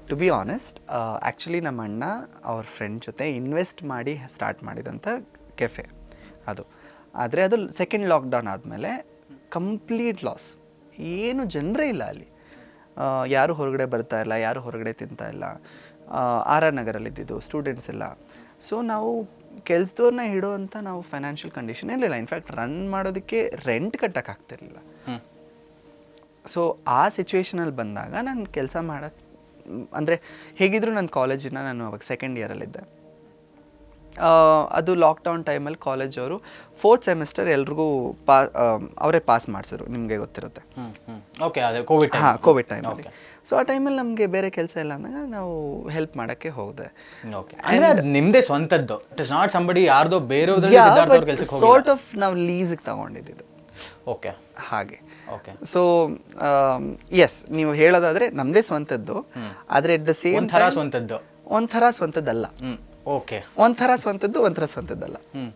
To be honest, actually ನಮ್ಮ ಅಣ್ಣ ಅವ್ರ ಫ್ರೆಂಡ್ ಜೊತೆ ಇನ್ವೆಸ್ಟ್ ಮಾಡಿ ಸ್ಟಾರ್ಟ್ ಮಾಡಿದಂಥ ಕೆಫೆ ಅದು. ಆದರೆ ಅದು ಸೆಕೆಂಡ್ ಲಾಕ್ಡೌನ್ ಆದಮೇಲೆ ಕಂಪ್ಲೀಟ್ ಲಾಸ್. ಏನು ಜನರೇ ಇಲ್ಲ ಅಲ್ಲಿ, ಯಾರು ಹೊರಗಡೆ ಬರ್ತಾ ಇಲ್ಲ, ಯಾರು ಹೊರಗಡೆ ತಿಂತಾ ಇಲ್ಲ. ಆರ್ ಆರ್ ನಗರಲ್ಲಿದ್ದಿದ್ದು ಸ್ಟೂಡೆಂಟ್ಸ್ ಎಲ್ಲ. ಸೊ ನಾವು ಕೆಲಸದವ್ರನ್ನ ಹಿಡೋವಂಥ ನಾವು ಫೈನಾನ್ಷಿಯಲ್ ಕಂಡೀಷನ್ ಇರಲಿಲ್ಲ. ಇನ್ಫ್ಯಾಕ್ಟ್ ರನ್ ಮಾಡೋದಕ್ಕೆ ರೆಂಟ್ ಕಟ್ಟೋಕ್ಕಾಗ್ತಿರ್ಲಿಲ್ಲ. ಸೊ ಆ ಸಿಚುವೇಶನಲ್ಲಿ ಬಂದಾಗ ನಾನು ಕೆಲಸ ಮಾಡೋಕ್ಕೆ ಅಂದರೆ ಹೇಗಿದ್ರು ನನ್ನ ಕಾಲೇಜಿನ ನಾನು ಅವಾಗ ಸೆಕೆಂಡ್ ಇಯರಲ್ಲಿದ್ದೆ. ಅದು ಲಾಕ್ಡೌನ್ ಟೈಮಲ್ಲಿ ಕಾಲೇಜವರು 4th ಸೆಮಿಸ್ಟರ್ ಎಲ್ರಿಗೂ ಅವರೇ ಪಾಸ್ ಮಾಡಿಸಿದ್ರು, ನಿಮಗೆ ಗೊತ್ತಿರುತ್ತೆ. ಓಕೆ, ಅದೇ ಕೋವಿಡ್ ಕೋವಿಡ್ ಟೈಮಲ್ಲಿ. ಸೊ ಆ ಟೈಮಲ್ಲಿ ನಮಗೆ ಬೇರೆ ಕೆಲಸ ಇಲ್ಲ ಅಂದಾಗ ನಾವು ಹೆಲ್ಪ್ ಮಾಡೋಕ್ಕೆ ಹೋದೆ. ಓಕೆ, ಅಂದರೆ ಅದು ನಿಮ್ಮದೇ ಸ್ವಂತದ್ದು, ಇಟ್ ಇಸ್ ನಾಟ್ ಸಂಬಡಿ ಯಾರ್ದೋ ಬೇರೆಯವ್ರ ಕೆಲಸಕ್ಕೆ ಸಾರ್ಟ್ ಆಫ್ ನಾವು ಲೀಸಿಗೆ ತಗೊಂಡಿದ್ದು. ಓಕೆ, ಹಾಗೆ. ಓಕೆ. ಸೊ ಎಸ್, ನೀವು ಹೇಳೋದಾದ್ರೆ ನಮ್ಮದೇ ಸ್ವಂತದ್ದು, ಆದರೆ ಎಟ್ ದ ಸೇಮ್ ಒಂಥರ ಸ್ವಂತದ್ದು, ಒಂಥರ ಸ್ವಂತದ್ದಲ್ಲ. ಓಕೆ, ಒಂಥರ ಸ್ವಂತದ್ದು, ಒಂಥರ ಸ್ವಂತದ್ದಲ್ಲ.